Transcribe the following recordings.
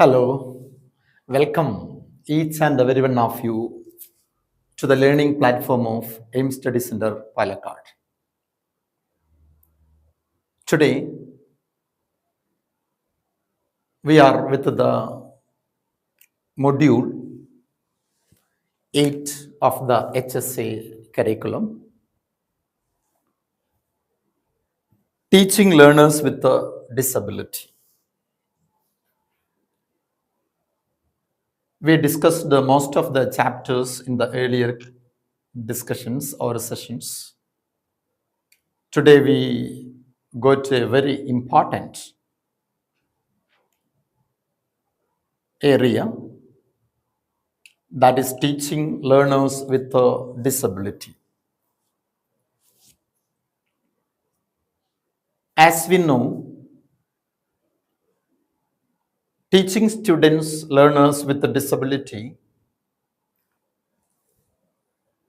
Hello, welcome each and every one of you to the learning platform of AIM Study Center, Palakkad. Today, we are with the module 8 of the HSA curriculum, teaching learners with a disability. We discussed most of the chapters in the earlier discussions or sessions. Today, we go to a very important area, that is teaching learners with a disability. As we know, teaching students, learners with a disability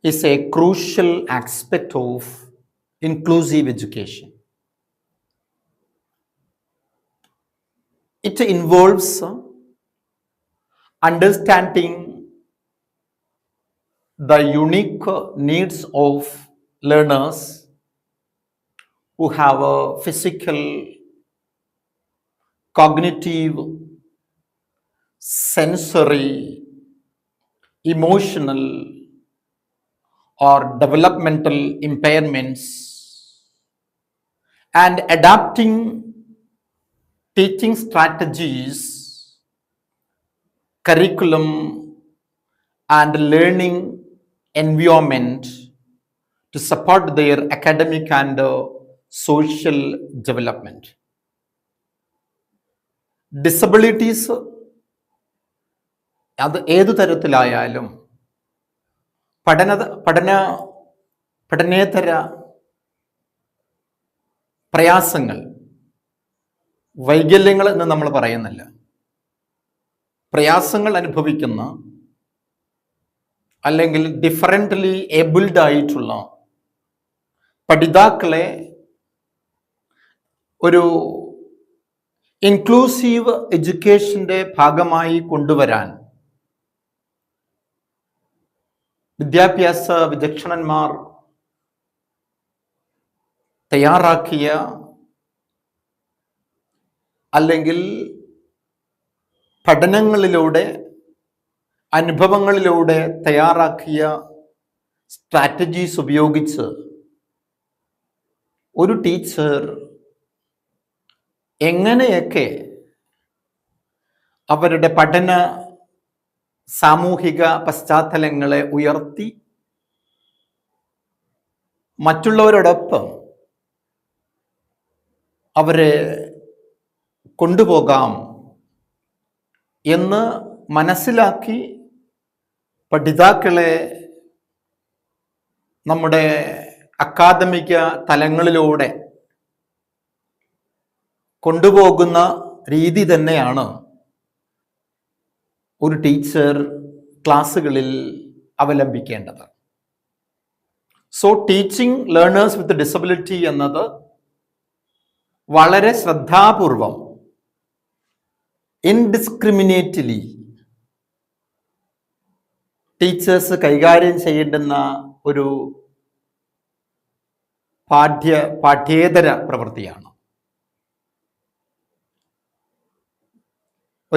is a crucial aspect of inclusive education. It involves understanding the unique needs of learners who have a physical, cognitive, sensory, emotional, or developmental impairments, and adapting teaching strategies, curriculum, and learning environment to support their academic and social development. Disabilities അത് ഏതു തരത്തിലായാലും പഠനേതര പ്രയാസങ്ങൾ, വൈകല്യങ്ങൾ എന്ന് നമ്മൾ പറയുന്നില്ല. പ്രയാസങ്ങൾ അനുഭവിക്കുന്ന അല്ലെങ്കിൽ ഡിഫറൻ്റ്ലി ഏബിൾഡ് ആയിട്ടുള്ള പഠിതാക്കളെ ഒരു ഇൻക്ലൂസീവ് എഡ്യൂക്കേഷൻ്റെ ഭാഗമായി കൊണ്ടുവരാൻ വിദ്യാഭ്യാസ വിചക്ഷണന്മാർ തയ്യാറാക്കിയ അല്ലെങ്കിൽ പഠനങ്ങളിലൂടെ, അനുഭവങ്ങളിലൂടെ തയ്യാറാക്കിയ സ്ട്രാറ്റജീസ് ഉപയോഗിച്ച് ഒരു ടീച്ചർ എങ്ങനെയൊക്കെ അവരുടെ പഠന സാമൂഹിക പശ്ചാത്തലങ്ങളെ ഉയർത്തി മറ്റുള്ളവരോടൊപ്പം അവരെ കൊണ്ടുപോകാം എന്ന് മനസ്സിലാക്കി പഠിതാക്കളെ നമ്മുടെ അക്കാദമിക തലങ്ങളിലൂടെ കൊണ്ടുപോകുന്ന രീതി തന്നെയാണ് ഒരു ടീച്ചർ ക്ലാസ്സുകളിൽ അവലംബിക്കേണ്ടത്. So teaching learners with disability എന്നത് വളരെ ശ്രദ്ധാപൂർവം, ഇൻഡിസ്ക്രിമിനേറ്റ്ലി ടീച്ചേഴ്സ് കൈകാര്യം ചെയ്യേണ്ടുന്ന ഒരു പാഠ്യേതര പ്രവൃത്തിയാണ്.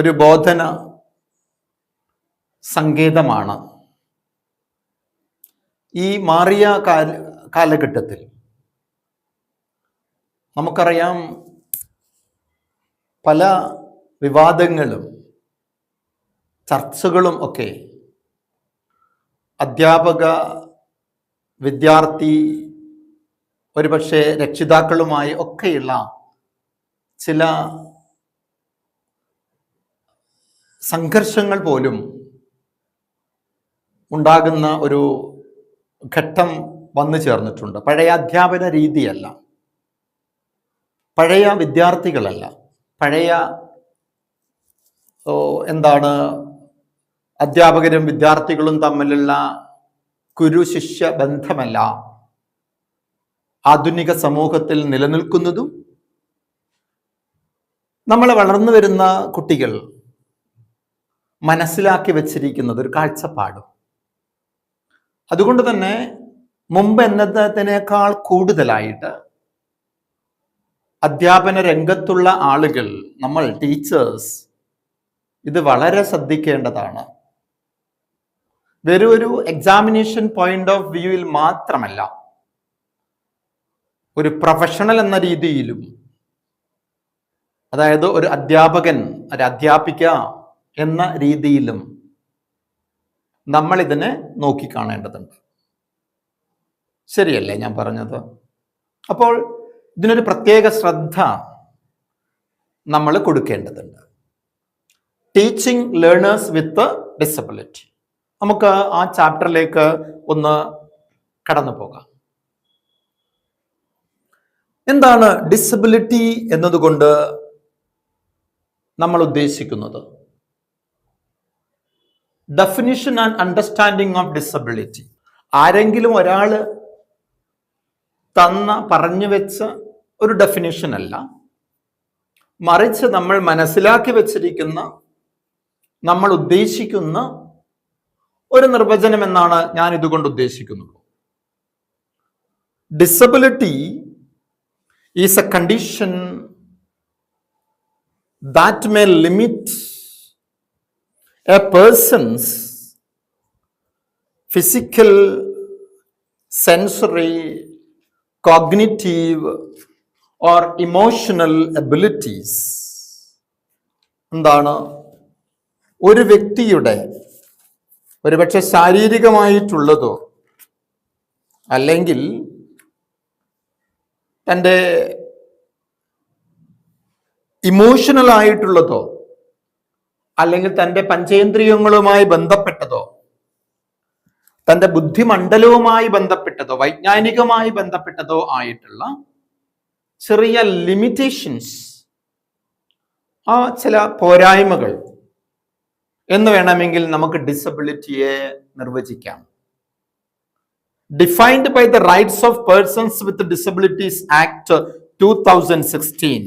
ഒരു ബോധന സങ്കേതമാണ്. ഈ മാറിയ കാലഘട്ടത്തിൽ നമുക്കറിയാം, പല വിവാദങ്ങളും ചർച്ചകളും ഒക്കെ അധ്യാപക, വിദ്യാർത്ഥി, ഒരുപക്ഷെ രക്ഷിതാക്കളുമായി ഒക്കെയുള്ള ചില സംഘർഷങ്ങൾ പോലും ഉണ്ടാകുന്ന ഒരു ഘട്ടം വന്നു ചേർന്നിട്ടുണ്ട്. പഴയ അധ്യാപന രീതിയല്ല, പഴയ വിദ്യാർത്ഥികളല്ല, പഴയ അധ്യാപകരും വിദ്യാർത്ഥികളും തമ്മിലുള്ള ഗുരു-ശിഷ്യ ബന്ധമല്ല ആധുനിക സമൂഹത്തിൽ നിലനിൽക്കുന്നതും. നമ്മൾ വളർന്നു വരുന്ന കുട്ടികൾ മനസ്സിലാക്കി വച്ചിരിക്കുന്നത്, ഒരു കാഴ്ചപ്പാടും. അതുകൊണ്ട് തന്നെ മുമ്പ് എന്നതിനേക്കാൾ കൂടുതലായിട്ട് അധ്യാപന രംഗത്തുള്ള ആളുകൾ, നമ്മൾ ടീച്ചേഴ്സ്, ഇത് വളരെ ശ്രദ്ധിക്കേണ്ടതാണ്. വെറും ഒരു എക്സാമിനേഷൻ പോയിന്റ് ഓഫ് വ്യൂവിൽ മാത്രമല്ല, ഒരു പ്രൊഫഷണൽ എന്ന രീതിയിലും, അതായത് ഒരു അധ്യാപകൻ, ഒരു അധ്യാപിക എന്ന രീതിയിലും നമ്മൾ ഇതിനെ നോക്കിക്കാണേണ്ടതുണ്ട്. ശരിയല്ലേ ഞാൻ പറഞ്ഞത്? അപ്പോൾ ഇതിനൊരു പ്രത്യേക ശ്രദ്ധ നമ്മൾ കൊടുക്കേണ്ടതുണ്ട്. Teaching learners with disability. നമുക്ക് ആ ചാപ്റ്ററിലേക്ക് ഒന്ന് കടന്നു പോകാം. എന്താണ് ഡിസബിലിറ്റി എന്നതുകൊണ്ട് നമ്മൾ ഉദ്ദേശിക്കുന്നത്? Definition and understanding of disability. ആരെങ്കിലും ഒരാൾ പറഞ്ഞു വെച്ച ഒരു ഡെഫിനിഷൻ അല്ല, മറിച്ച് നമ്മൾ മനസ്സിലാക്കി വെച്ചിരിക്കുന്ന, നമ്മൾ ഉദ്ദേശിക്കുന്ന ഒരു നിർവചനം എന്നാണ് ഞാൻ ഇതുകൊണ്ട് ഉദ്ദേശിക്കുന്നത്. Disability is A condition that may limit a person's physical, sensory, cognitive or emotional abilities. എന്താണ്? ഒരു വ്യക്തിയുടെ ഒരുപക്ഷെ ശാരീരികമായിട്ടുള്ളതോ അല്ലെങ്കിൽ തൻ്റെ ഇമോഷണൽ ആയിട്ടുള്ളതോ അല്ലെങ്കിൽ തൻ്റെ പഞ്ചേന്ദ്രിയങ്ങളുമായി ബന്ധപ്പെട്ടതോ തൻ്റെ ബുദ്ധിമണ്ഡലവുമായി ബന്ധപ്പെട്ടതോ വൈജ്ഞാനികമായി ബന്ധപ്പെട്ടതോ ആയിട്ടുള്ള ചെറിയ ലിമിറ്റേഷൻസ്, ആ ചില പോരായ്മകൾ എന്ന് വേണമെങ്കിൽ നമുക്ക് ഡിസബിലിറ്റിയെ നിർവചിക്കാം. Defined by the rights of persons with disabilities act 2016.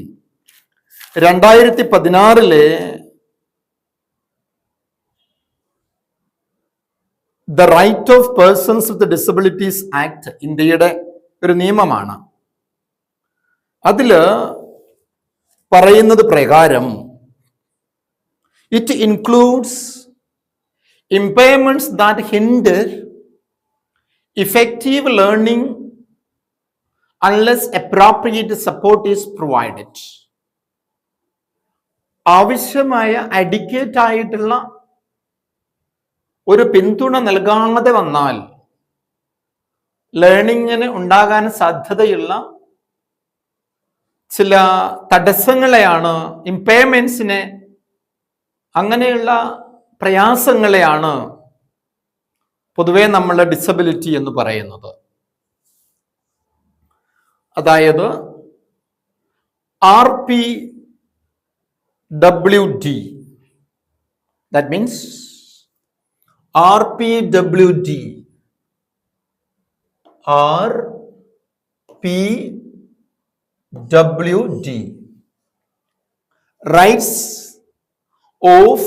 2016 the right of persons with disabilities act ഇന്ത്യയുടെ ഒരു നിയമമാണ്. അതില് പറയുന്നത് പ്രകാരം it includes impairments that hinder effective learning unless appropriate support is provided. ആവശ്യമായ അഡിക്വേറ്റ് ആയിട്ടുള്ള ഒരു പിന്തുണ നൽകാതെ വന്നാൽ ലേണിങ്ങിന് ഉണ്ടാകാൻ സാധ്യതയുള്ള ചില തടസ്സങ്ങളെയാണ്, ഇമ്പയർമെന്റ്സിനെ, അങ്ങനെയുള്ള പ്രയാസങ്ങളെയാണ് പൊതുവെ നമ്മൾ ഡിസബിലിറ്റി എന്ന് പറയുന്നത്. അതായത് RPWD, that means RPWD, Rights of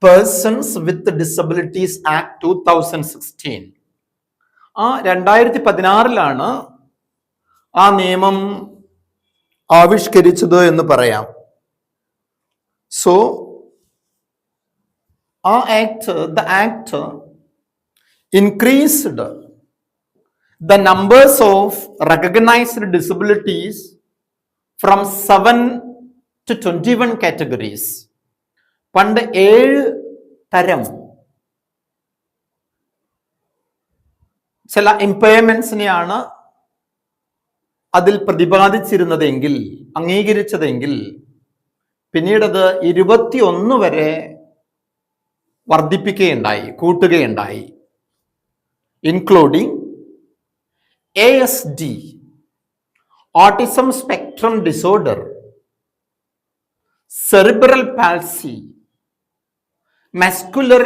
Persons with Disabilities Act 2016. ആ 2016 ആ നിയമം ആവിഷ്കരിച്ചത് എന്ന് പറയാം. So the act increased the numbers of recognized disabilities from 7 to 21 categories. പണ്ട് 7 തരം ചില ഇമ്പയർമെന്റ്സിനെയാണ് അതിൽ പ്രതിപാദിച്ചിരുന്നതെങ്കിൽ, അംഗീകരിച്ചതെങ്കിൽ, പിന്നീടത് 21 വരെ വർദ്ധിപ്പിക്കുകയുണ്ടായി, കൂട്ടുകയുണ്ടായി. Including ASD, autism spectrum disorder, cerebral palsy, muscular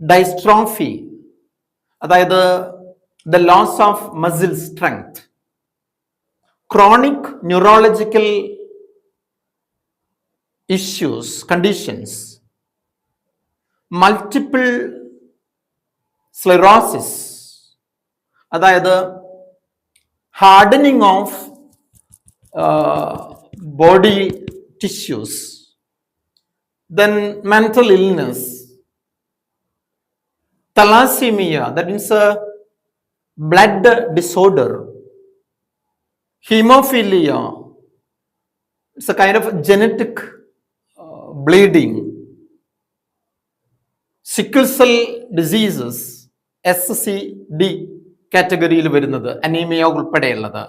dystrophy, അതായത് the loss of muscle strength, chronic neurological issues, conditions, multiple sclerosis, അതായത് hardening of body tissues, then mental illness, thalassemia, that means a blood disorder, hemophilia, it's a kind of genetic bleeding, sickle cell diseases, SCD കാറ്റഗറിയിൽ വരുന്നത്, anaemia ഉൾപ്പെടെയുള്ളത്.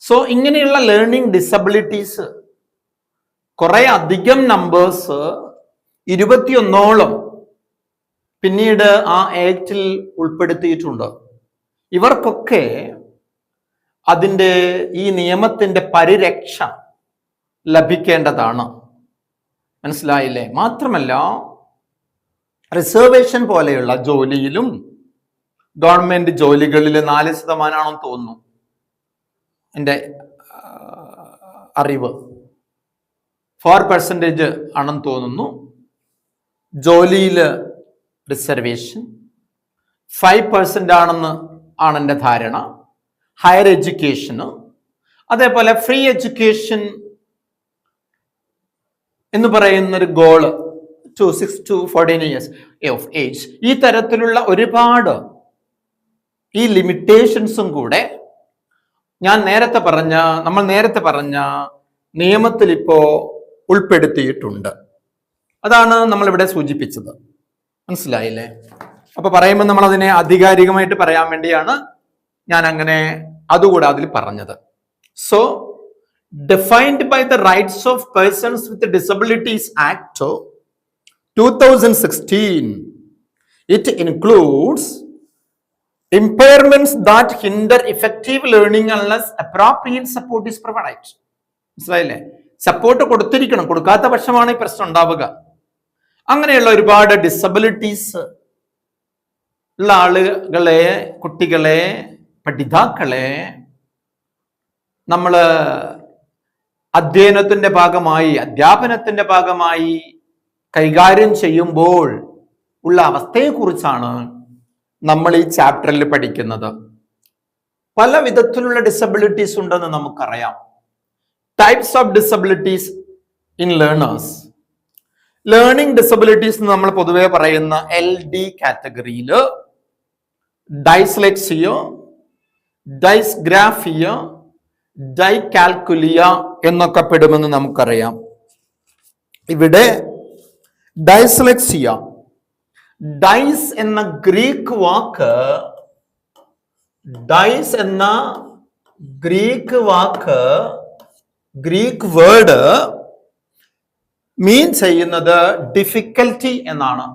So ഇങ്ങനെയുള്ള learning disabilities കുറെ അധികം numbers, 21ഓളം പിന്നീട് ആ ആക്റ്റിൽ ഉൾപ്പെടുത്തിയിട്ടുണ്ട്. ഇവർക്കൊക്കെ അതിൻ്റെ ഈ നിയമത്തിന്റെ പരിരക്ഷ ലഭിക്കേണ്ടതാണ്. മനസ്സിലായില്ലേ? മാത്രമല്ല റിസർവേഷൻ പോലെയുള്ള ജോലിയിലും, ഗവൺമെന്റ് ജോലികളിൽ 4% തോന്നുന്നു എൻ്റെ അറിവ്, 4% ആണെന്ന് തോന്നുന്നു. ജോലിയിൽ റിസർവേഷൻ 5% ആണെന്ന് ആണ് എൻ്റെ ധാരണ. ഹയർ എഡ്യൂക്കേഷന്, അതേപോലെ ഫ്രീ എഡ്യൂക്കേഷൻ എന്ന് പറയുന്നൊരു goal, 6 to 14 years of age, ഈ തരത്തിലുള്ള ഒരുപാട് ഈ ലിമിറ്റേഷൻസും കൂടെ നമ്മൾ നേരത്തെ പറഞ്ഞ നിയമത്തിൽ ഇപ്പോ ഉൾപ്പെടുത്തിയിട്ടുണ്ട്. അതാണ് നമ്മളിവിടെ സൂചിപ്പിച്ചത്. മനസ്സിലായില്ലേ? അപ്പൊ പറയുമ്പോൾ നമ്മൾ അതിനെ ആധികാരികമായിട്ട് പറയാൻ വേണ്ടിയാണ് ഞാൻ അങ്ങനെ അതുകൂടെ അതിൽ പറഞ്ഞത്. So defined by the Rights of Persons with Disabilities Act 2016, it includes impairments that hinder effective learning unless appropriate support is provided. മനസ്സിലായില്ലേ? സപ്പോർട്ട് കൊടുത്തിരിക്കണം, കൊടുക്കാത്ത പക്ഷമാണ് ഈ പ്രശ്നം ഉണ്ടാവുക. അങ്ങനെയുള്ള ഒരുപാട് ഡിസബിലിറ്റീസ് ഉള്ള ആളുകളെ, കുട്ടികളെ, പഠിതാക്കളെ നമ്മൾ അധ്യയനത്തിന്റെ ഭാഗമായി, അധ്യാപനത്തിന്റെ ഭാഗമായി കൈകാര്യം ചെയ്യുമ്പോൾ ഉള്ള അവസ്ഥയെക്കുറിച്ചാണ് നമ്മൾ ഈ ചാപ്റ്ററിൽ പഠിക്കുന്നത്. പല വിധത്തിലുള്ള ഡിസബിലിറ്റീസ് ഉണ്ടെന്ന് നമുക്കറിയാം. Types of disabilities in learners. Learning disabilities നമ്മൾ പൊതുവെ പറയുന്ന LD കാറ്റഗറിയിൽ ഡൈസ്ലെക്സിയ, ഡൈസ്ഗ്രാഫിയ, ഡൈകാൽക്കുലിയ എന്നൊക്കെ പെടുമെന്ന് നമുക്കറിയാം. ഇവിടെ ഡൈസ്ലെക്സിയ, ഡൈസ് എന്ന ഗ്രീക്ക് വാക്ക്, ഡൈസ് എന്ന ഗ്രീക്ക് വേർഡ് മീൻ ചെയ്യുന്നത് ഡിഫിക്കൽറ്റി എന്നാണ്.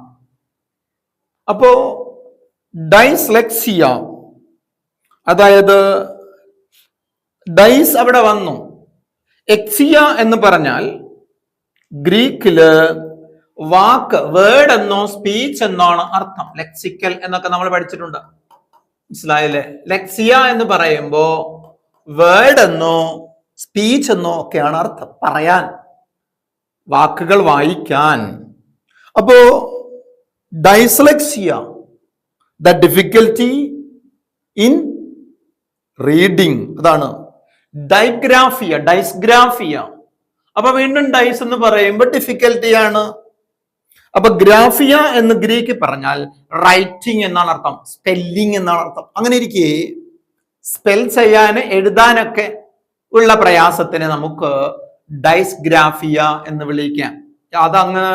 അപ്പോ ഡൈസ്ലെക്സിയ, അതായത് ഡൈസ് അവിടെ വന്നു. എക്സിയ എന്ന് പറഞ്ഞാൽ ഗ്രീക്കില് വാക്ക്, വേർഡ് എന്നോ സ്പീച്ച് എന്നാണ് അർത്ഥം. ലെക്സിക്കൽ എന്നൊക്കെ നമ്മൾ പഠിച്ചിട്ടുണ്ട്. മനസ്സിലായില്ലേ? ലെക്സിയ എന്ന് പറയുമ്പോ വേർഡ് എന്നോ സ്പീച്ച് എന്നോ ഒക്കെയാണ് അർത്ഥം, പറയാൻ, വാക്കുകൾ വായിക്കാൻ. അപ്പോ ഡൈസ്ലെക്സിയ, ദ ഡിഫിക്കൽറ്റി ഇൻ റീഡിങ്, അതാണ്. ഡൈസ്ഗ്രാഫിയ. അപ്പൊ വീണ്ടും ഡൈസ് എന്ന് പറയുമ്പോൾ ഡിഫിക്കൽറ്റിയാണ്. അപ്പൊ ഗ്രാഫിയ എന്ന് ഗ്രീക്ക് പറഞ്ഞാൽ റൈറ്റിംഗ് എന്നാണ് അർത്ഥം, സ്പെല്ലിംഗ് എന്നാണ് അർത്ഥം. അങ്ങനെ ഇരിക്കെ സ്പെൽ ചെയ്യാൻ, എഴുതാനൊക്കെ ഉള്ള പ്രയാസത്തിന് നമുക്ക് ഡൈസ്ഗ്രാഫിയ എന്ന് വിളിക്കാം. അതങ്ങ്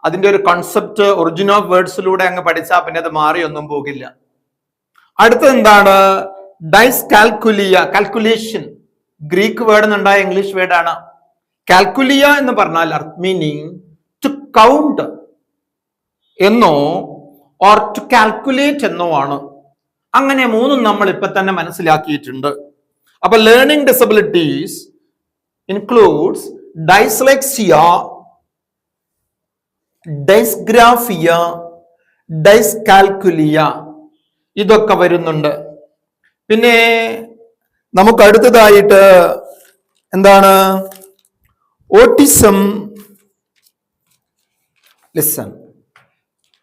അതിന്റെ ഒരു കോൺസെപ്റ്റ് ഒറിജിൻ ഓഫ് വേർഡ്സിലൂടെ അങ്ങ് പഠിച്ചാൽ പിന്നെ അത് മാറിയൊന്നും പോകില്ല. അടുത്തത് എന്താണ്? Dyscalculia, calculation. ഗ്രീക്ക് വേർഡ് എന്നുണ്ടായ ഇംഗ്ലീഷ് വേർഡാണ്. കാൽക്കുലിയ എന്ന് പറഞ്ഞാൽ മീനിങ് ടു കൗണ്ട് എന്നോ ഓർ ടു കാൽക്കുലേറ്റ് എന്നോ ആണ്. അങ്ങനെ മൂന്നും നമ്മൾ ഇപ്പൊ തന്നെ മനസ്സിലാക്കിയിട്ടുണ്ട്. അപ്പൊ learning disabilities includes dyslexia, dysgraphia, dyscalculia, ഇതൊക്കെ വരുന്നുണ്ട്. പിന്നെ നമുക്ക് അടുത്തതായിട്ട് എന്താണ്? ഓട്ടിസം. ലിസൺ,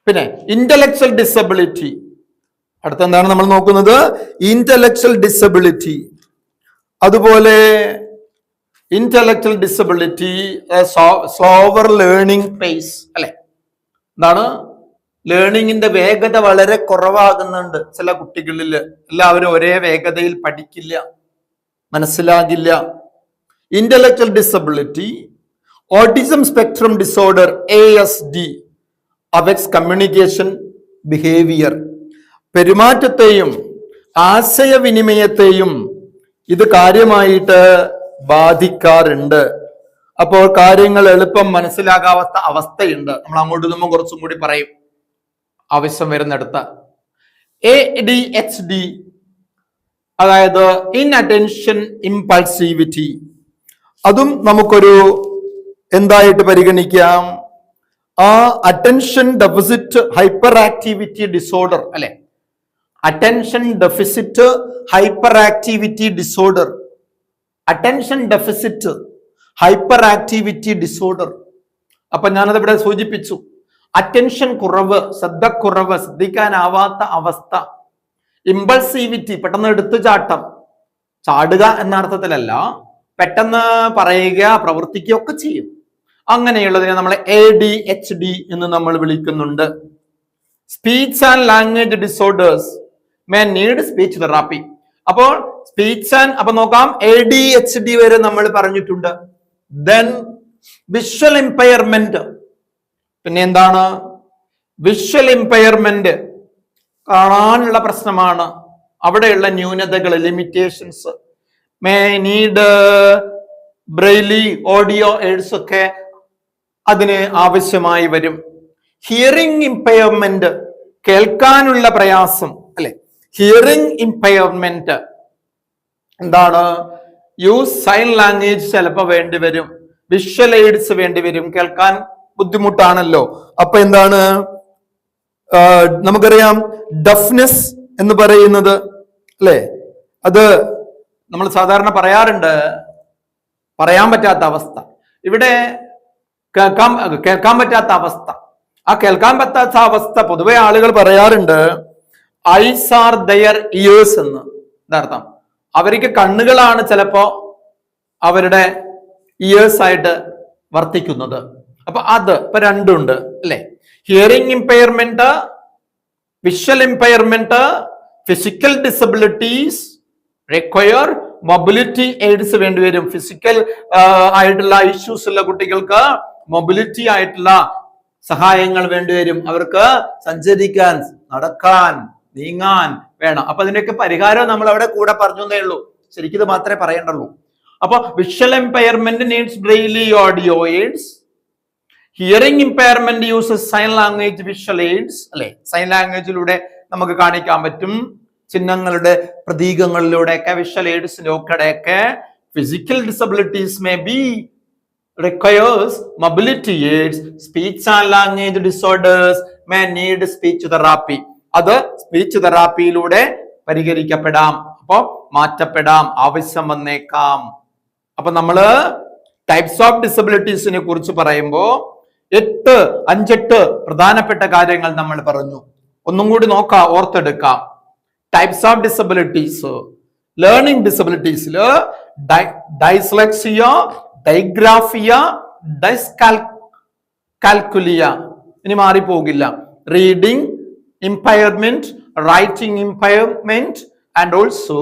പിന്നെ ഇന്റലക്ച്വൽ ഡിസബിലിറ്റി, അടുത്ത എന്താണ് നമ്മൾ നോക്കുന്നത്? Intellectual disability. അതുപോലെ intellectual disability, slower learning pace, അല്ലെ? എന്താണ്? ലേണിങ്ങിന്റെ വേഗത വളരെ കുറവാകുന്നുണ്ട് ചില കുട്ടികളിൽ. എല്ലാവരും ഒരേ വേഗതയിൽ പഠിക്കില്ല, മനസ്സിലാകില്ല. Intellectual disability, autism spectrum disorder ASD affects communication behaviour. പെരുമാറ്റത്തെയും ആശയവിനിമയത്തെയും ഇത് കാര്യമായിട്ട് ബാധിക്കാറുണ്ട്. അപ്പോൾ കാര്യങ്ങൾ എളുപ്പം മനസ്സിലാകാത്ത അവസ്ഥയുണ്ട്. നമ്മൾ അങ്ങോട്ട് നമ്മൾ കുറച്ചും കൂടി പറയും ആവശ്യം വരുന്നിടത്ത്. ADHD, അതായത് ഇൻഅറ്റൻഷൻ ഇമ്പൾസിവിറ്റി, അതും നമുക്കൊരു എന്തായിട്ട് പരിഗണിക്കാം? Attention deficit hyperactivity disorder, അല്ലെ? Attention deficit hyperactivity disorder, attention deficit hyperactivity disorder. അപ്പൊ ഞാനത് ഇവിടെ സൂചിപ്പിച്ചു. അറ്റൻഷൻ കുറവ്, ശ്രദ്ധക്കുറവ്, ശ്രദ്ധിക്കാനാവാത്ത അവസ്ഥ. ഇമ്പൾസിവിറ്റി, പെട്ടെന്ന് എടുത്തുചാട്ടം, ചാടുക എന്ന അർത്ഥത്തിലല്ല, പെട്ടെന്ന് പറയുക, പ്രവർത്തിക്കുക ഒക്കെ ചെയ്യും. അങ്ങനെയുള്ളതിനെ നമ്മൾ ADHD എന്ന് നമ്മൾ വിളിക്കുന്നുണ്ട്. Speech and language disorders may need speech therapy. അപ്പോൾ സ്പീച്ച് ആൻഡ്, അപ്പൊ നോക്കാം, ADHD വരെ നമ്മൾ പറഞ്ഞിട്ടുണ്ട്. ദെൻ വിഷ്വൽ ഇമ്പയർമെന്റ്, പിന്നെ എന്താണ്? വിഷ്വൽ ഇമ്പയർമെന്റ്, കാണാനുള്ള പ്രശ്നമാണ്. അവിടെയുള്ള ന്യൂനതകൾ, limitations. May need Braille, audio AIDS ഒക്കെ അതിന് ആവശ്യമായി വരും. ഹിയറിംഗ് ഇമ്പയർമെന്റ്, കേൾക്കാനുള്ള പ്രയാസം, അല്ലെ? ഹിയറിംഗ് ഇമ്പയർമെന്റ് എന്താണ്? യൂസ് സൈൻ ലാംഗ്വേജ് ചിലപ്പോൾ വേണ്ടിവരും, വിഷ്വൽ എയ്ഡ്സ് വേണ്ടിവരും, കേൾക്കാൻ ബുദ്ധിമുട്ടാണല്ലോ. അപ്പൊ എന്താണ്? നമുക്കറിയാം ഡഫ്നെസ് എന്ന് പറയുന്നത്, അല്ലെ? അത് നമ്മൾ സാധാരണ പറയാറുണ്ട്, പറയാൻ പറ്റാത്ത അവസ്ഥ. ഇവിടെ കേൾക്കാൻ പറ്റാത്ത അവസ്ഥ. ആ കേൾക്കാൻ പറ്റാത്ത അവസ്ഥ പൊതുവെ ആളുകൾ പറയാറുണ്ട് ഐസ് ആർ ദയർ ഇയേഴ്സ് എന്ന്. എന്താർത്ഥം? അവർക്ക് കണ്ണുകളാണ് ചിലപ്പോ അവരുടെ ഇയേഴ്സ് ആയിട്ട് വർത്തിക്കുന്നത്. അപ്പൊ അത് ഇപ്പൊ രണ്ടുണ്ട്, അല്ലെ? Hearing impairment, visual impairment, physical disabilities require mobility AIDS വേണ്ടിവരും. ഫിസിക്കൽ ആയിട്ടുള്ള ഇഷ്യൂസ് ഉള്ള കുട്ടികൾക്ക് മൊബിലിറ്റി ആയിട്ടുള്ള സഹായങ്ങൾ വേണ്ടിവരും. അവർക്ക് സഞ്ചരിക്കാൻ, നടക്കാൻ, നീങ്ങാൻ വേണം. അപ്പൊ അതിന്റെയൊക്കെ പരിഹാരം നമ്മൾ അവിടെ കൂടെ പറഞ്ഞേ ഉള്ളൂ, ശരിക്കും ഇത് മാത്രമേ പറയണ്ടുള്ളൂ. അപ്പൊ visual impairment needs braille audio aids. Hearing impairment uses sign language visual aids, അല്ലെ? സൈൻ ലാംഗ്വേജിലൂടെ നമുക്ക് കാണിക്കാൻ പറ്റും, ചിഹ്നങ്ങളുടെ പ്രതീകങ്ങളിലൂടെയൊക്കെ, വിഷ്വൽ എയ്ഡ്സിലൂടെയൊക്കെ. Physical disabilities may be requires mobility aids. Speech and language disorders may need speech therapy. അത് സ്പീച്ച് തെറാപ്പിയിലൂടെ പരിഹരിക്കപ്പെടാം, അപ്പോ മാറ്റപ്പെടാം, ആവശ്യം വന്നേക്കാം. അപ്പൊ നമ്മള് ടൈപ്സ് ഓഫ് ഡിസബിലിറ്റീസിനെ കുറിച്ച് പറയുമ്പോൾ 5-8 പ്രധാനപ്പെട്ട കാര്യങ്ങൾ നമ്മൾ പറഞ്ഞു. ഒന്നും കൂടി നോക്കാം, ഓർത്തെടുക്കാം. ടൈപ്സ് ഓഫ് ഡിസബിലിറ്റീസ്, ലേണിംഗ് ഡിസബിലിറ്റീസിൽ ഡൈസ്ലെക്സിയ, ഡൈഗ്രാഫിയ, ഡൈസ്കാൽക്കുലിയ, ഇനി മാറിപ്പോകില്ല. Reading impairment, writing impairment and also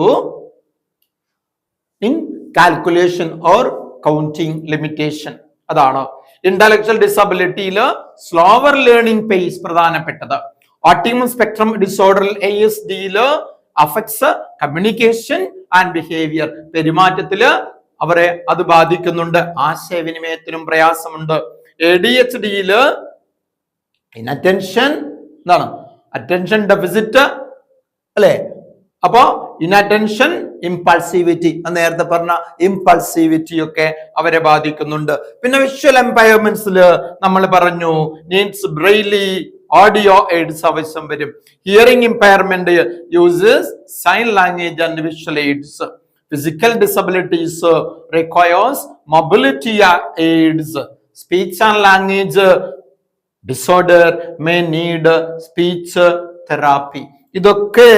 in calculation or counting limitation. അതാണ് ഇന്റലക്ച്വൽ ഡിസബിലിറ്റിയിൽ സ്ലോവർ ലേണിംഗ് പേസ് പ്രധാനപ്പെട്ടത്. Autism spectrum disorder ASD affects communication and behaviour. പെരുമാറ്റത്തില് അവരെ അത് ബാധിക്കുന്നുണ്ട്, ആശയവിനിമയത്തിനും പ്രയാസമുണ്ട്. ADHD ഇൻഅറ്റൻഷൻ, എന്താണ്? അറ്റൻഷൻ ഡെഫിസിറ്റ്, അല്ലെ? അപ്പോ ഇൻഅറ്റൻഷൻ ഇമ്പൾസിവിറ്റി, നേരത്തെ പറഞ്ഞ ഇമ്പൾസിവിറ്റി ഒക്കെ അവരെ ബാധിക്കുന്നുണ്ട്. പിന്നെ വിഷ്വൽ എംപയർമെന്റ്സിൽ നമ്മൾ പറഞ്ഞു നീഡ്സ് ബ്രെയിലി ഓഡിയോ എയ്ഡ്സ് ആവശ്യം വരും. Hearing impairment uses sign language and visual aids. Physical disabilities requires mobility aids. Speech and language disorder may need speech therapy. ഇതൊക്കെ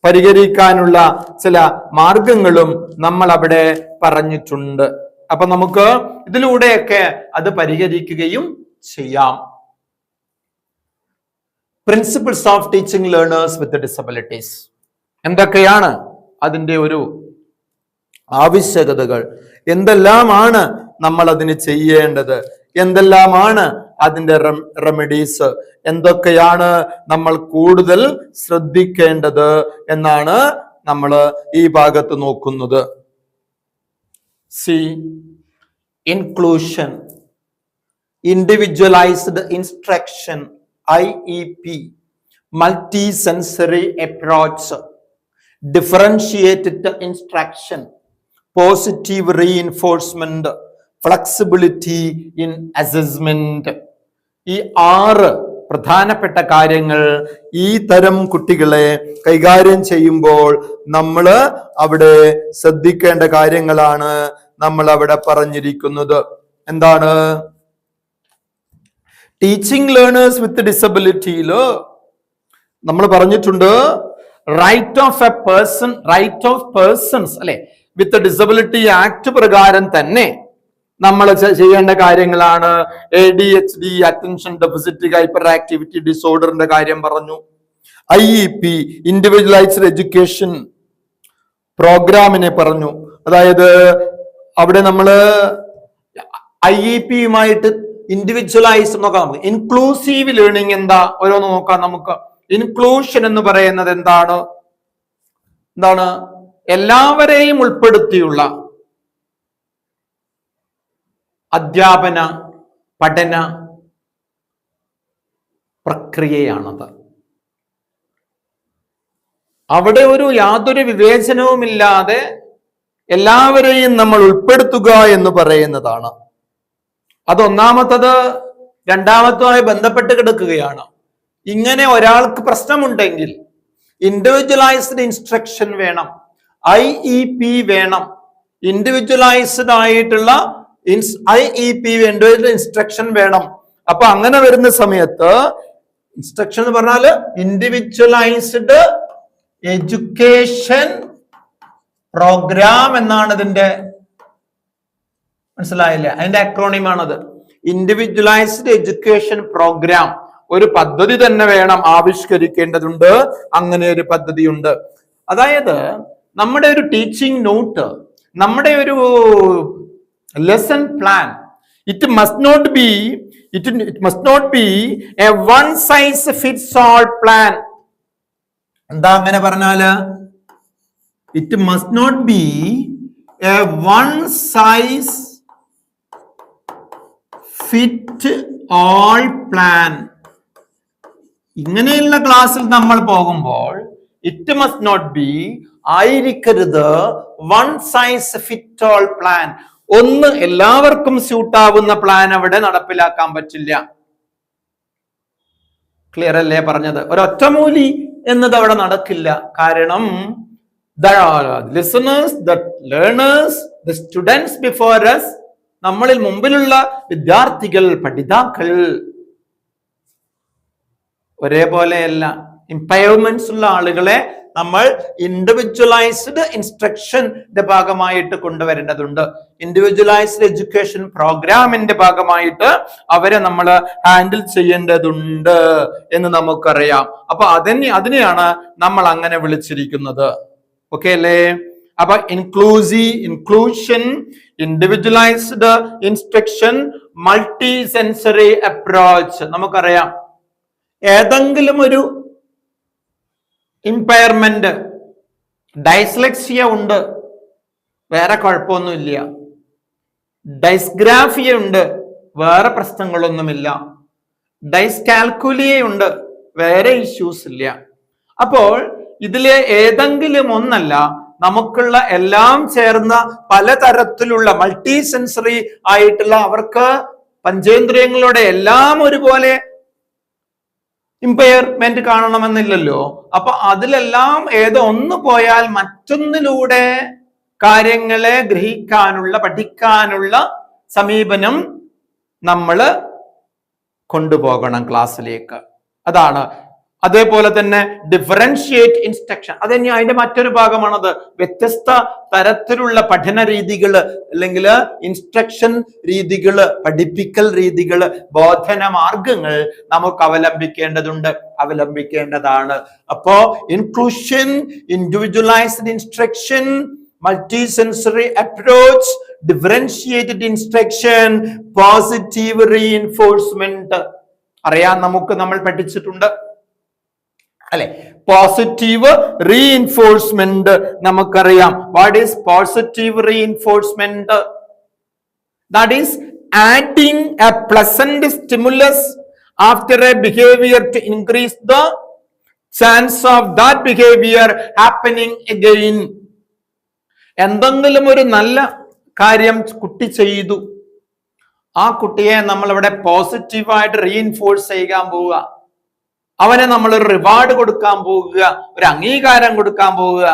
പരിഹരിക്കാനുള്ള ചില മാർഗങ്ങളും നമ്മൾ അവിടെ പറഞ്ഞിട്ടുണ്ട്. അപ്പൊ നമുക്ക് ഇതിലൂടെയൊക്കെ അത് പരിഹരിക്കുകയും ചെയ്യാം. Principles of teaching learners with disabilities. എന്തൊക്കെയാണ് അതിൻ്റെ ഒരു ആവശ്യകതകൾ, എന്തെല്ലാമാണ് നമ്മൾ അതിന് ചെയ്യേണ്ടത്, എന്തെല്ലാമാണ് അതിൻ്റെ റെമഡീസ്, എന്തൊക്കെയാണ് നമ്മൾ കൂടുതൽ ശ്രദ്ധിക്കേണ്ടത് എന്നാണ് നമ്മൾ ഈ ഭാഗത്ത് നോക്കുന്നത്. C, inclusion, individualised instruction, IEP, multi sensory approach, differentiated instruction, positive reinforcement, flexibility in assessment. ഈ 6 പ്രധാനപ്പെട്ട കാര്യങ്ങൾ ഈ തരം കുട്ടികളെ കൈകാര്യം ചെയ്യുമ്പോൾ നമ്മൾ അവിടെ ശ്രദ്ധിക്കേണ്ട കാര്യങ്ങളാണ് നമ്മൾ അവിടെ പറഞ്ഞിരിക്കുന്നത്. എന്താണ്? ടീച്ചിങ് ലേണേഴ്സ് വിത്ത് ഡിസബിലിറ്റിയില് നമ്മൾ പറഞ്ഞിട്ടുണ്ട്, റൈറ്റ് ഓഫ് പേഴ്സൺസ് അല്ലെ വിത്ത് ഡിസബിലിറ്റി ആക്ട് പ്രകാരം തന്നെ നമ്മൾ ചെയ്യേണ്ട കാര്യങ്ങളാണ്. ADHD, attention deficit hyperactivity ഡിസോർഡറിന്റെ കാര്യം പറഞ്ഞു. IEP, ഇൻഡിവിജ്വലൈസ്ഡ് എഡ്യൂക്കേഷൻ പ്രോഗ്രാമിനെ പറഞ്ഞു. അതായത് അവിടെ നമ്മള് IEPയുമായിട്ട് ഇൻഡിവിജ്വലൈസ് നോക്കാം. ഇൻക്ലൂസീവ് ലേണിംഗ് എന്താ, ഓരോന്ന് നോക്കാം നമുക്ക്. ഇൻക്ലൂഷൻ എന്ന് പറയുന്നത് എന്താണ്? എല്ലാവരെയും ഉൾപ്പെടുത്തിയുള്ള അധ്യാപന പഠന പ്രക്രിയയാണത്. അവിടെ യാതൊരു വിവേചനവുമില്ലാതെ എല്ലാവരെയും നമ്മൾ ഉൾപ്പെടുത്തുക എന്ന് പറയുന്നതാണ്. അതൊന്നാമത്തത്. രണ്ടാമത്തുമായി ബന്ധപ്പെട്ട് കിടക്കുകയാണ്. ഇങ്ങനെ ഒരാൾക്ക് പ്രശ്നമുണ്ടെങ്കിൽ ഇൻഡിവിജ്വലൈസ്ഡ് ഇൻസ്ട്രക്ഷൻ വേണം, IEP വേണം. ഇൻഡിവിജ്വലൈസ്ഡ് ആയിട്ടുള്ള IEP ഇൻഡിവിജ്വൽ ഇൻസ്ട്രക്ഷൻ വേണം. അപ്പൊ അങ്ങനെ വരുന്ന സമയത്ത് ഇൻസ്ട്രക്ഷൻ എന്ന് പറഞ്ഞാല് ഇൻഡിവിജ്വലൈസ്ഡ് എഡ്യൂക്കേഷൻ പ്രോഗ്രാം എന്നാണ് ഇതിന്റെ, മനസ്സിലായില്ലേ? അതിന്റെ അക്രോണിമാണത്. ഇൻഡിവിജ്വലൈസ്ഡ് എഡ്യൂക്കേഷൻ പ്രോഗ്രാം ഒരു പദ്ധതി തന്നെ വേണം, ആവിഷ്കരിക്കേണ്ടതുണ്ട്. അങ്ങനെ ഒരു പദ്ധതിയുണ്ട്. അതായത് നമ്മുടെ ഒരു ടീച്ചിങ് നോട്ട്, നമ്മുടെ ഒരു lesson plan, it must not be a one size fits all plan. എന്താ അങ്ങനെ പറഞ്ഞാല്? it must not be a one size fit all plan. ഇങ്ങനെയുള്ള ക്ലാസ്സിൽ നമ്മൾ പോകുമ്പോൾ ഇറ്റ് മസ്റ്റ് നോട്ട് ബി, ആയിരിക്കരുത് one size fit all plan. ഒന്ന് എല്ലാവർക്കും സ്യൂട്ടാവുന്ന പ്ലാൻ അവിടെ നടപ്പിലാക്കാൻ പറ്റില്ല. ക്ലിയർ അല്ലേ പറഞ്ഞത്? ഒരൊറ്റമൂലി എന്നത് അവിടെ നടക്കില്ല. കാരണം the listeners, the learners, the students before us, നമ്മളിൽ മുമ്പിലുള്ള വിദ്യാർത്ഥികൾ, പഠിതാക്കൾ ഒരേപോലെയല്ല. ഇമ്പയർമെന്റ്സ് ഉള്ള ആളുകളെ നമ്മൾ ഇൻഡിവിജ്വലൈസ്ഡ് ഇൻസ്ട്രക്ഷന്റെ ഭാഗമായിട്ട് കൊണ്ടുവരേണ്ടതുണ്ട്. ഇൻഡിവിജ്വലൈസ്ഡ് എഡ്യൂക്കേഷൻ പ്രോഗ്രാമിന്റെ ഭാഗമായിട്ട് അവരെ നമ്മൾ ഹാൻഡിൽ ചെയ്യേണ്ടതുണ്ട് എന്ന് നമുക്കറിയാം. അപ്പൊ അതിനെയാണ് നമ്മൾ അങ്ങനെ വിളിച്ചിരിക്കുന്നത്. ഓക്കെ അല്ലേ? അപ്പൊ inclusion, individualised instruction, multi sensory approach. നമുക്കറിയാം, ഏതെങ്കിലും ഒരു ഇമ്പയർമെന്റ്, ഡൈസ്ലെക്സിയ ഉണ്ട്, വേറെ കുഴപ്പമൊന്നുമില്ല. ഡൈസ്ഗ്രാഫിയ ഉണ്ട്, വേറെ പ്രശ്നങ്ങളൊന്നുമില്ല. ഡൈസ്കാൽക്കുലിയ ഉണ്ട്, വേറെ ഇഷ്യൂസ് ഇല്ല. അപ്പോൾ ഇതിലെ ഏതെങ്കിലും ഒന്നല്ല, നമുക്കുള്ള എല്ലാം ചേർന്ന പലതരത്തിലുള്ള മൾട്ടി സെൻസറി ആയിട്ടുള്ള, അവർക്ക് പഞ്ചേന്ദ്രിയങ്ങളുടെ എല്ലാം ഒരുപോലെ ഇമ്പയർമെന്റ് കാണണമെന്നില്ലല്ലോ. അപ്പൊ അതിലെല്ലാം ഏതോ ഒന്ന് പോയാൽ മറ്റൊന്നിലൂടെ കാര്യങ്ങളെ ഗ്രഹിക്കാനുള്ള, പഠിക്കാനുള്ള സമീപനം നമ്മൾ കൊണ്ടുപോകണം ക്ലാസ്സിലേക്ക്. അതാണ്. അതേപോലെ തന്നെ ഡിഫറൻഷിയേറ്റ് ഇൻസ്ട്രക്ഷൻ, അത് തന്നെയാണ് അതിന്റെ മറ്റൊരു ഭാഗമാണത്. വ്യത്യസ്ത തരത്തിലുള്ള പഠന രീതികൾ അല്ലെങ്കിൽ ഇൻസ്ട്രക്ഷൻ രീതികൾ, പഠിപ്പിക്കൽ രീതികൾ, ബോധന മാർഗങ്ങൾ നമുക്ക് അവലംബിക്കേണ്ടതാണ്. അപ്പോ inclusion, individualised instruction, multi sensory approach, differentiated instruction, positive reinforcement അറിയാം നമുക്ക്, നമ്മൾ പഠിച്ചിട്ടുണ്ട് അല്ലെ. പോസിറ്റീവ് റീഇൻഫോഴ്സ്മെന്റ് നമുക്കറിയാം. What is positive reinforcement? That is adding a pleasant stimulus after a behaviour to increase the chance of that behaviour happening again. എന്തെങ്കിലും ഒരു നല്ല കാര്യം കുട്ടി ചെയ്തു, ആ കുട്ടിയെ നമ്മൾ ഇവിടെ പോസിറ്റീവായിട്ട് റീഇൻഫോഴ്സ് ചെയ്യാൻ പോവുക, അവനെ നമ്മൾ ഒരു റിവാർഡ് കൊടുക്കാൻ പോകുക, ഒരു അംഗീകാരം കൊടുക്കാൻ പോവുക.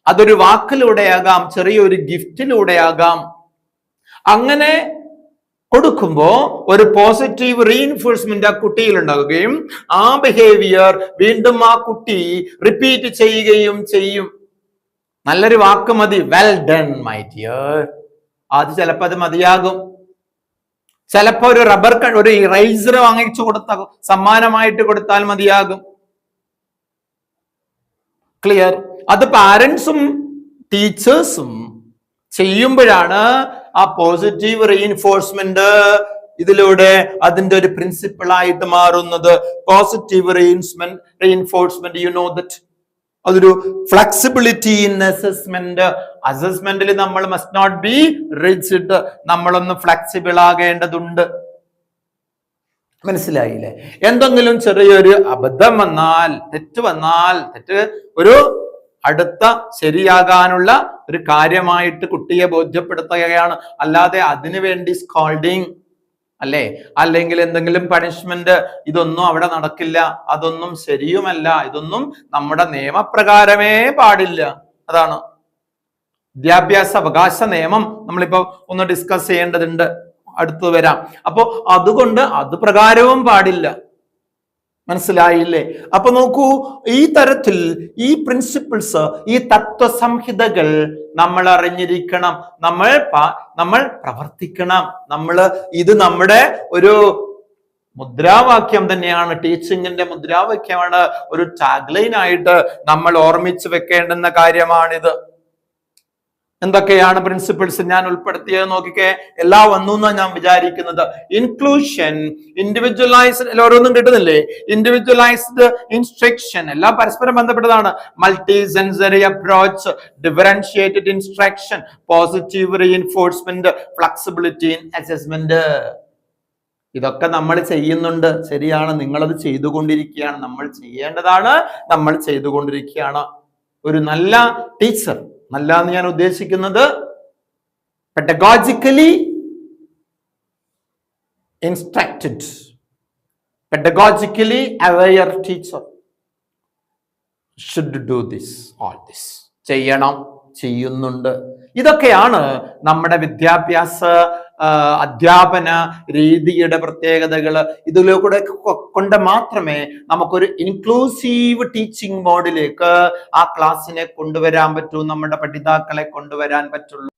അതൊരു വാക്കിലൂടെയാകാം, ചെറിയൊരു ഗിഫ്റ്റിലൂടെയാകാം. അങ്ങനെ കൊടുക്കുമ്പോ ഒരു പോസിറ്റീവ് റീഇൻഫോഴ്സ്മെന്റ് ആ കുട്ടിയിൽ ഉണ്ടാകുകയും ആ ബിഹേവിയർ വീണ്ടും ആ കുട്ടി റിപ്പീറ്റ് ചെയ്യുകയും ചെയ്യും. നല്ലൊരു വാക്ക് മതി, വെൽ ഡൺ മൈ ഡിയർ. അത് ചിലപ്പോ അത് മതിയാകും. ചിലപ്പോ ഒരു ഒരു ഇറൈസർ വാങ്ങിച്ചു കൊടുത്ത സമ്മാനമായിട്ട് കൊടുത്താൽ മതിയാകും. ക്ലിയർ? അത് പാരന്റ്സും ടീച്ചേഴ്സും ചെയ്യുമ്പോഴാണ് ആ പോസിറ്റീവ് റീഇൻഫോഴ്സ്മെന്റ് ഇതിലൂടെ അതിന്റെ ഒരു പ്രിൻസിപ്പിൾ ആയിട്ട് മാറുന്നത്. Positive reinforcement, you know that, അതൊരു ഫ്ലെക്സിബിലിറ്റി ഇൻ അസസ്മെന്റ്. അസസ്മെന്റിൽ നമ്മൾ മസ്റ്റ് നോട്ട് ബി റിജിഡ്, നമ്മളൊന്ന് ഫ്ലെക്സിബിൾ ആകേണ്ടതുണ്ട്. മനസ്സിലായില്ലേ? എന്തെങ്കിലും ചെറിയൊരു അബദ്ധം വന്നാൽ, തെറ്റ് ഒരു അടുത്ത ശരിയാകാനുള്ള ഒരു കാര്യമായിട്ട് കുട്ടിയെ ബോധ്യപ്പെടുത്തുകയാണ്. അല്ലാതെ അതിനു വേണ്ടി സ്കോൾഡിങ് അല്ലേ, അല്ലെങ്കിൽ എന്തെങ്കിലും പണിഷ്മെന്റ്, ഇതൊന്നും അവിടെ നടക്കില്ല, അതൊന്നും ശരിയുമല്ല, ഇതൊന്നും നമ്മുടെ നിയമപ്രകാരമേ പാടില്ല. അതാണ് വിദ്യാഭ്യാസ അവകാശ നിയമം. നമ്മളിപ്പോ ഒന്ന് ഡിസ്കസ് ചെയ്യേണ്ടതുണ്ട്, അടുത്ത് വരാം. അപ്പോ അതുകൊണ്ട് അത് പ്രകാരവും പാടില്ല. മനസ്സിലായില്ലേ? അപ്പൊ നോക്കൂ, ഈ തരത്തിൽ ഈ പ്രിൻസിപ്പിൾസ്, ഈ തത്വസംഹിതകൾ നമ്മൾ അറിഞ്ഞിരിക്കണം, നമ്മൾ പ്രവർത്തിക്കണം. ഇത് നമ്മുടെ ഒരു മുദ്രാവാക്യം തന്നെയാണ്, ടീച്ചിങ്ങിന്റെ മുദ്രാവാക്യമാണ്, ഒരു ടാഗ്ലൈൻ ആയിട്ട് നമ്മൾ ഓർമ്മിച്ചു വെക്കേണ്ടുന്ന കാര്യമാണിത്. എന്തൊക്കെയാണ് പ്രിൻസിപ്പിൾസ് ഞാൻ ഉൾപ്പെടുത്തിയത് നോക്കിക്കേ. എല്ലാം വന്നു എന്നാണ് ഞാൻ വിചാരിക്കുന്നത്. ഇൻക്ലൂഷൻ, ഇൻഡിവിജ്വലൈസ്ഡ്, ഓരോന്നും കിട്ടുന്നില്ലേ? ഇൻഡിവിജ്വലൈസ്ഡ് ഇൻസ്ട്രക്ഷൻ, എല്ലാം പരസ്പരം ബന്ധപ്പെട്ടതാണ്. Multi sensory approach, differentiated instruction, positive reinforcement, flexibility in assessment. ഇതൊക്കെ നമ്മൾ ചെയ്യുന്നുണ്ട്, ശരിയാണ്. നിങ്ങളത് ചെയ്തുകൊണ്ടിരിക്കുകയാണ്, നമ്മൾ ചെയ്യേണ്ടതാണ്, നമ്മൾ ചെയ്തുകൊണ്ടിരിക്കുകയാണ്. ഒരു നല്ല ടീച്ചർ, നല്ല എന്ന് ഞാൻ ഉദ്ദേശിക്കുന്നത് pedagogically instructed, pedagogically aware teacher should do this, all this. ചെയ്യണം, ചെയ്യുന്നുണ്ട്. ഇതൊക്കെയാണ് നമ്മുടെ വിദ്യാഭ്യാസ അധ്യാപന രീതിയുടെ പ്രത്യേകതകൾ. ഇതിലൂടെ കൊണ്ട് മാത്രമേ നമുക്കൊരു ഇൻക്ലൂസീവ് ടീച്ചിങ് മോഡിലേക്ക് ആ ക്ലാസ്സിനെ കൊണ്ടുവരാൻ പറ്റൂ, നമ്മുടെ പഠിതാക്കളെ കൊണ്ടുവരാൻ പറ്റുള്ളൂ.